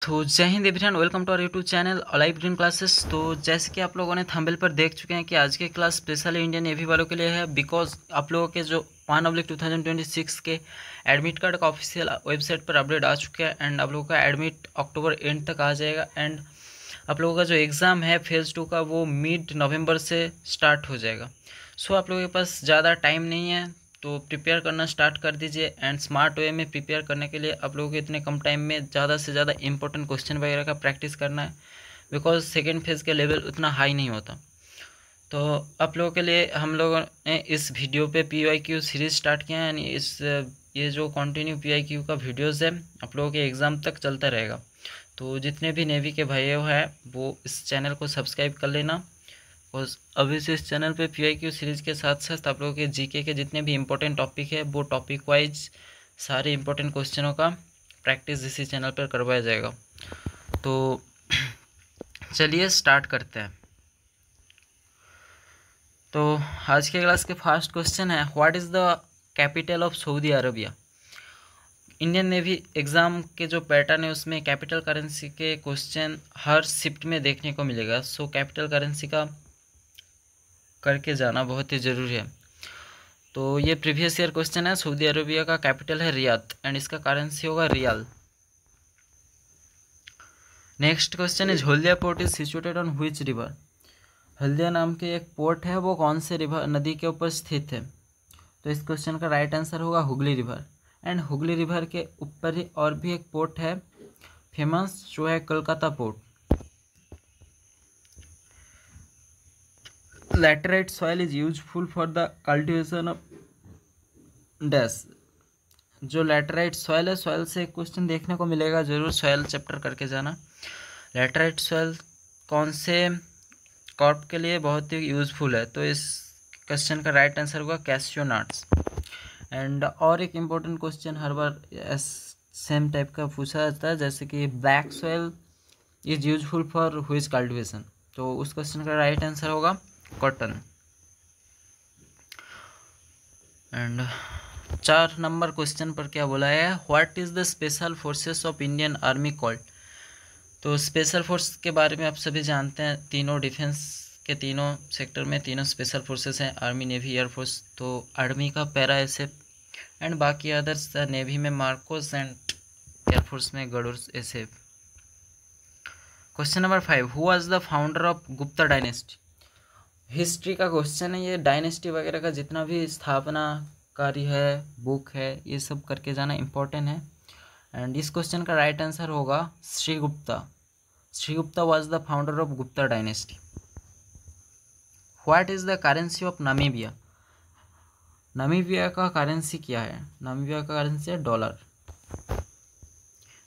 तो Jai Hind everyone, welcome to our YouTube channel live green classes. तो जैसे कि आप लोगों ने थंबनेल पर देख चुके हैं कि आज की क्लास स्पेशली इंडियन नेवी वालों के लिए है, बिकॉज आप लोगों के जो 1/2026 के एडमिट कार्ड का ऑफिशियल वेबसाइट पर अपडेट आ चुका है एंड आप लोगों का एडमिट अक्टूबर एंड तक आ जाएगा। एंड आप लोगों का जो एग्ज़ाम है फेज़ 2 का वो मिड नवंबर से स्टार्ट हो जाएगा। सो आप लोगों के पास ज़्यादा टाइम नहीं है, तो प्रिपेयर करना स्टार्ट कर दीजिए। एंड स्मार्ट वे में प्रिपेयर करने के लिए आप लोगों को इतने कम टाइम में ज़्यादा से ज़्यादा इंपॉर्टेंट क्वेश्चन वगैरह का प्रैक्टिस करना है, बिकॉज सेकेंड फेज़ का लेवल उतना हाई नहीं होता। तो आप लोगों के लिए हम लोगों ने इस वीडियो पे PYQ सीरीज़ स्टार्ट किया है, यानी ये जो कंटिन्यू PYQ का वीडियोज़ है आप लोगों के एग्ज़ाम तक चलता रहेगा। तो जितने भी नेवी के भाई हैं वो इस चैनल को सब्सक्राइब कर लेना। और अभी से इस चैनल पे PYQ सीरीज़ के साथ साथ आप लोगों के GK के जितने भी इम्पोर्टेंट टॉपिक है वो टॉपिक वाइज सारे इम्पोर्टेंट क्वेश्चनों का प्रैक्टिस इसी चैनल पर करवाया जाएगा। तो चलिए स्टार्ट करते हैं। तो आज के क्लास के फर्स्ट क्वेश्चन है, what is the capital of Saudi Arabia. Indian navy exam के जो पैटर्न है उसमें कैपिटल करेंसी के क्वेश्चन हर शिफ्ट में देखने को मिलेगा। सो कैपिटल करेंसी का करके जाना बहुत ही ज़रूरी है। तो ये प्रीवियस ईयर क्वेश्चन है। सऊदी अरबिया का कैपिटल है रियाद एंड इसका करेंसी होगा riyal. Next question is Haldia port is situated on which river. Haldia नाम के एक पोर्ट है, वो कौन से रिवर नदी के ऊपर स्थित है। तो इस क्वेश्चन का राइट आंसर होगा Hooghly river. And Hooghly river के ऊपर ही और भी एक पोर्ट है फेमस, जो है Kolkata port. Laterite soil is useful for the cultivation of dash. जो लैटेराइट सॉइल है, सॉइल से क्वेश्चन देखने को मिलेगा जरूर, सॉइल चैप्टर करके जाना। लैटेराइट सॉइल कौन से क्रॉप के लिए बहुत ही यूजफुल है, तो इस क्वेश्चन का राइट आंसर होगा कैसियो नट्स। एंड और एक इम्पोर्टेंट क्वेश्चन हर बार सेम टाइप का पूछा जाता है, जैसे कि black soil is useful for which cultivation, तो उस क्वेश्चन का राइट आंसर होगा कॉटन। एंड 4 नंबर क्वेश्चन पर क्या बोला है, what is the special forces of Indian army called. तो स्पेशल फोर्स के बारे में आप सभी जानते हैं, तीनों डिफेंस के तीनों सेक्टर में तीनों स्पेशल फोर्सेस हैं, आर्मी नेवी एयरफोर्स। तो आर्मी का पैरा एसएफ एंड बाकी अदर्स, नेवी में मार्कोस एंड एयरफोर्स में Garud SF. Question number 5, who was the founder of Gupta dynasty. History का क्वेश्चन है ये, डायनेस्टी वगैरह का जितना भी स्थापना कार्य है, बुक है, ये सब करके जाना इम्पोर्टेंट है। एंड इस क्वेश्चन का राइट आंसर होगा श्रीगुप्ता। श्रीगुप्ता was the founder of Gupta dynasty. What is the currency of Namibia. Namibia का करेंसी क्या है, नामीबिया का करेंसी है dollar.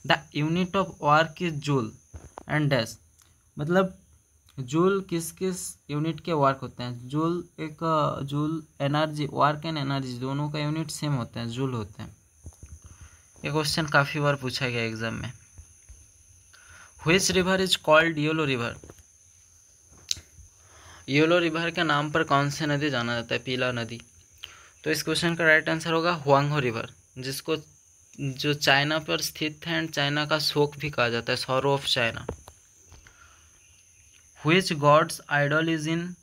The unit of work is joule and dash. मतलब जूल किस किस यूनिट के वर्क होते हैं। Joule energy, work and energy दोनों का यूनिट सेम होते हैं, जूल होते हैं। ये क्वेश्चन काफ़ी बार पूछा गया एग्जाम में। Which river is called yellow river. Yellow river के नाम पर कौन सी नदी जाना जाता है, पीला नदी। तो इस क्वेश्चन का राइट आंसर होगा हुआंगहो रिवर, जिसको जो चाइना पर स्थित है एंड चाइना का शोक भी कहा जाता है, sorrow of China. Which god's idol is in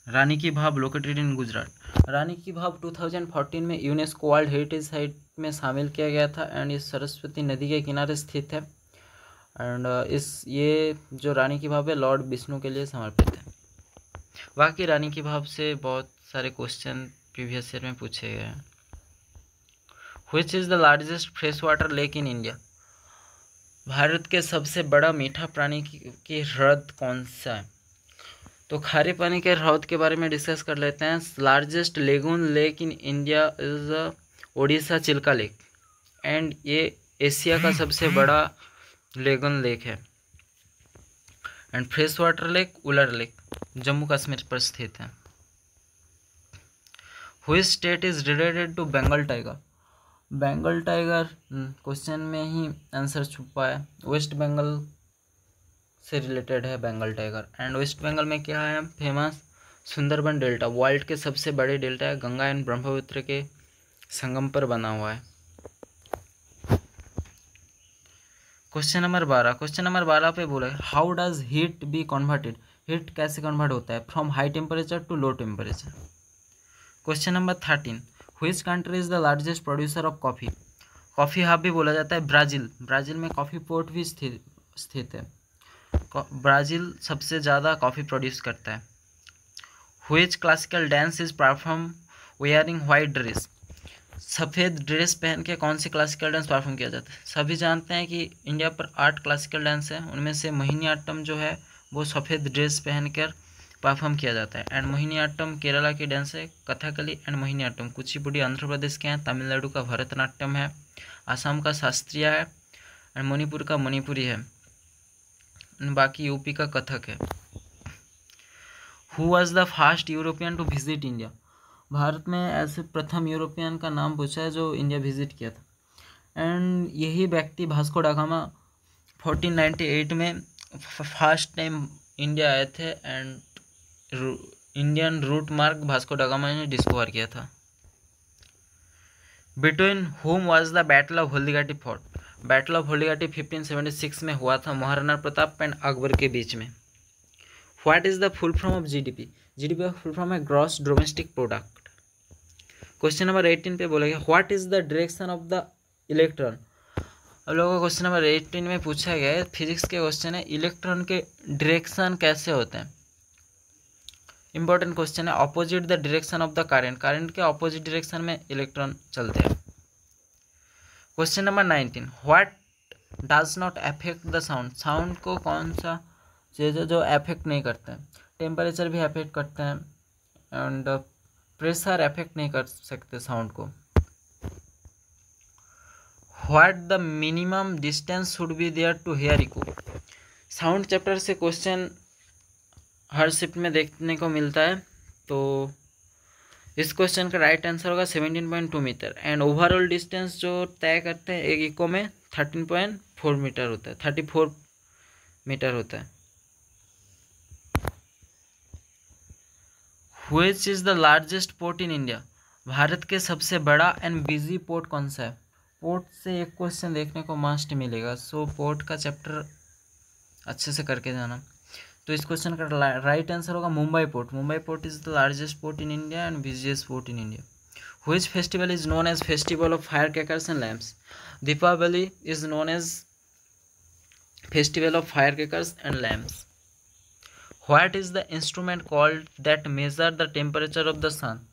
Rani ki Vav located in Gujarat. रानी की भाव 2014 में यूनेस्को वर्ल्ड हेरिटेज साइट में शामिल किया गया था एंड ये सरस्वती नदी के किनारे स्थित है। एंड ये जो रानी की भाव है लॉर्ड विष्णु के लिए समर्पित है। बाकी रानी की भाव से बहुत सारे क्वेश्चन प्रीवियस ईयर में पूछे गए हैं। Which is the largest fresh water lake in India. Bharat के सबसे बड़ा मीठा पानी की ह्रद कौन सा है। तो खारे पानी के ह्रद के बारे में डिस्कस कर लेते हैं। Largest lagoon lake in India is Odisha Chilka lake and ये एशिया का सबसे बड़ा लेगून लेक है। And fresh water lake Wular lake Jammu Kashmir पर स्थित है। Which state is related to Bengal tiger. Bengal tiger question में ही आंसर छुपा है, वेस्ट बंगाल से रिलेटेड है Bengal tiger. And west Bengal में क्या है फेमस, सुंदरबन डेल्टा, वर्ल्ड के सबसे बड़े डेल्टा है, गंगा एंड ब्रह्मपुत्र के संगम पर बना हुआ है। क्वेश्चन नंबर 12 पे बोला है how does heat be converted, heat कैसे कन्वर्ट होता है from high temperature to low temperature. Question number 13 which country is the largest producer of coffee, coffee hub भी बोला जाता है ब्राज़ील, ब्राज़ील में कॉफ़ी पोर्ट भी स्थित है, ब्राज़ील सबसे ज़्यादा कॉफ़ी प्रोड्यूस करता है। Which classical dance is perform wearing white dress, सफ़ेद ड्रेस पहन के कौन सी क्लासिकल डांस परफॉर्म किया जाता है। सभी जानते हैं कि इंडिया पर 8 क्लासिकल डांस है, उनमें से मोहिनीअट्टम जो है वो सफ़ेद ड्रेस पहनकर परफॉर्म किया जाता है। एंड मोहिनीअट्टम केरला की डांस है, कथकली एंड मोहिनीअट्टम। कुचिपुड़ी आंध्र प्रदेश के हैं, तमिलनाडु का भरतनाट्यम है, असम का शास्त्रीय है एंड मणिपुर का मणिपुरी है, बाकी यूपी का कथक है। Who was the first European to visit India, Bharat में ऐसे प्रथम यूरोपियन का नाम पूछा है जो इंडिया विजिट किया था। एंड यही व्यक्ति भास्को डा गामा 1498 में फर्स्ट टाइम इंडिया आए थे एंड इंडियन रूट मार्ग भास्को डा गामा ने डिस्कवर किया था। बिटवीन हुम was the battle of Haldighati fought, battle of Haldighati 1576 में हुआ था महाराणा प्रताप एंड अकबर के बीच में। What is the full form of GDP, GDP का फुल फॉर्म है gross domestic product. Question number 18 पे बोलेगा what is the direction of the electron. अब लोगों को क्वेश्चन नंबर 18 में पूछा गया है, फिजिक्स के क्वेश्चन है, इलेक्ट्रॉन के डायरेक्शन कैसे होते हैं। इंपॉर्टेंट क्वेश्चन है, opposite the direction of the current, current के ऑपोजिट डायरेक्शन में इलेक्ट्रॉन चलते हैं। Question number 19 what does not affect the sound, sound को कौन सा चीज़ है जो अफेक्ट नहीं करते हैं। टेम्परेचर भी अफेक्ट करते हैं एंड प्रेशर अफेक्ट नहीं कर सकते साउंड को। What the minimum distance should be there to hear echo, sound chapter से क्वेश्चन हर शिफ्ट में देखने को मिलता है, तो इस क्वेश्चन का राइट आंसर होगा 17.2 मीटर। एंड ओवरऑल डिस्टेंस जो तय करते हैं एक इको में 13.4 मीटर होता है, 34 मीटर होता है। Which is the largest port in India, Bharat के सबसे बड़ा एंड बिजी पोर्ट कौन सा है। पोर्ट से एक क्वेश्चन देखने को मस्ट मिलेगा, सो पोर्ट का चैप्टर अच्छे से करके जाना। तो इस क्वेश्चन का राइट आंसर होगा Mumbai port, Mumbai port is the largest port in India and busiest port in India. Which festival is known as festival of fire crackers and lamps, Deepavali is known as festival of fire crackers and lamps. What is the instrument called that measure the temperature of the sun,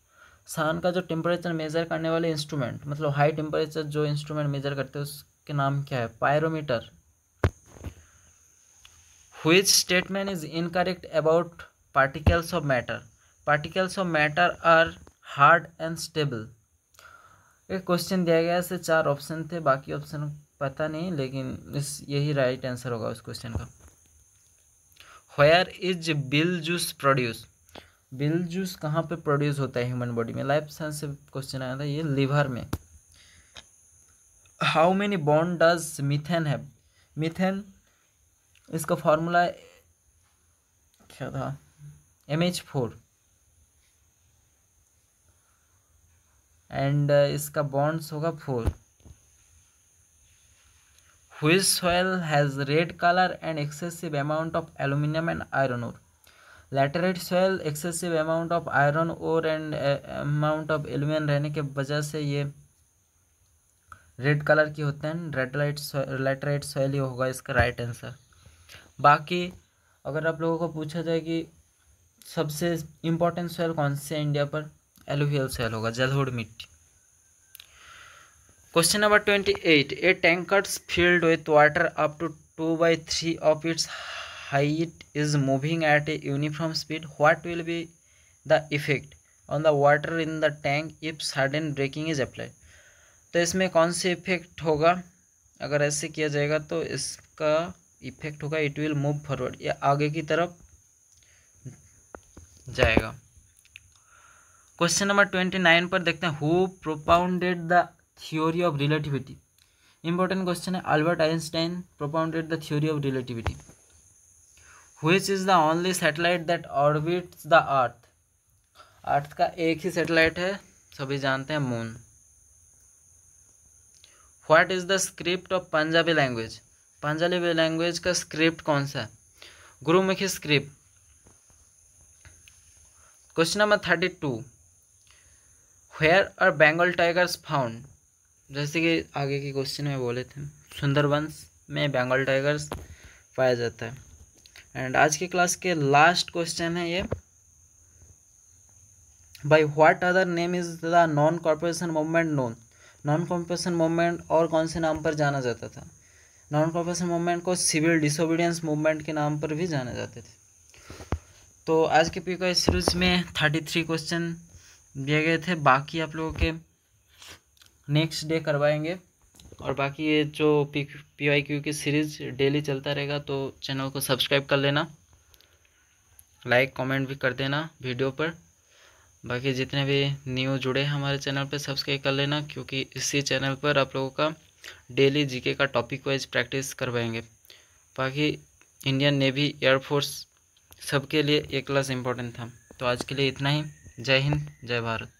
sun का जो temperature measure करने वाले instrument, मतलब high temperature जो instrument measure करते हैं उसके नाम क्या है, pyrometer. Which statement is incorrect about particles of matter, particles of matter are hard and stable. एक क्वेश्चन दिया गया है, 4 ऑप्शन थे, बाकी ऑप्शन पता नहीं, लेकिन यही राइट आंसर होगा उस क्वेश्चन का। Where is bile juice produce, bile juice कहाँ पे प्रोड्यूस होता है ह्यूमन बॉडी में, लाइफ साइंस से क्वेश्चन आया था ये, लिवर में। How many bond does methane have, methane इसका फॉर्मूला क्या था, MH4 एंड इसका बॉन्ड्स होगा 4। Which soil has red colour and excessive amount of aluminium and iron ore, laterite soil excessive amount of iron ore and amount of aluminium रहने के वजह से ये रेड कलर की होते हैं, लैटेराइट सॉइल ही होगा इसका राइट आंसर। बाकी अगर आप लोगों को पूछा जाए कि सबसे इम्पोर्टेंट सॉइल कौन से है इंडिया पर, एलुवियल सॉइल होगा, जलोढ़ मिट्टी। Question number 28 A tankers filled with water up to 2/3 of its height is moving at a uniform speed, what will be the effect on the water in the tank if sudden braking is applied, तो इसमें कौन से effect होगा अगर ऐसे किया जाएगा, तो इसका इफेक्ट होगा इट विल मूव फॉरवर्ड, या आगे की तरफ जाएगा। क्वेश्चन नंबर 29 पर देखते हैं who propounded the theory of relativity, important question है, Albert Einstein propounded the theory of relativity. Which is the only satellite that orbits the earth, earth का एक ही सैटेलाइट है, सभी जानते हैं, moon. What is the script of Punjabi language, Punjabi language का script कौन सा है? Gurmukhi script. Question number 32, where are Bengal tigers found? जैसे कि आगे के क्वेश्चन में बोले थे, सुंदरबंस में बंगाल टाइगर्स पाया जाता है। एंड आज के क्लास के लास्ट क्वेश्चन है ये, by what other name is the non corporation movement known? Non corporation movement और कौन से नाम पर जाना जाता था? नॉन कॉर्पोरेशन मूवमेंट को सिविल डिसोबीडियंस मूवमेंट के नाम पर भी जाने जाते थे। तो आज के पीक्यू सीरीज में 33 क्वेश्चन दिए गए थे, बाकी आप लोगों के नेक्स्ट डे करवाएंगे। और बाकी ये जो PYQ की सीरीज डेली चलता रहेगा, तो चैनल को सब्सक्राइब कर लेना, लाइक कमेंट भी कर देना वीडियो पर। बाकी जितने भी न्यू जुड़े हैं हमारे चैनल पर सब्सक्राइब कर लेना, क्योंकि इसी चैनल पर आप लोगों का डेली जीके का टॉपिक वाइज प्रैक्टिस करवाएंगे। बाकी इंडियन नेवी, एयरफोर्स सबके लिए ये क्लास इम्पोर्टेंट था। तो आज के लिए इतना ही। जय हिंद, जय भारत।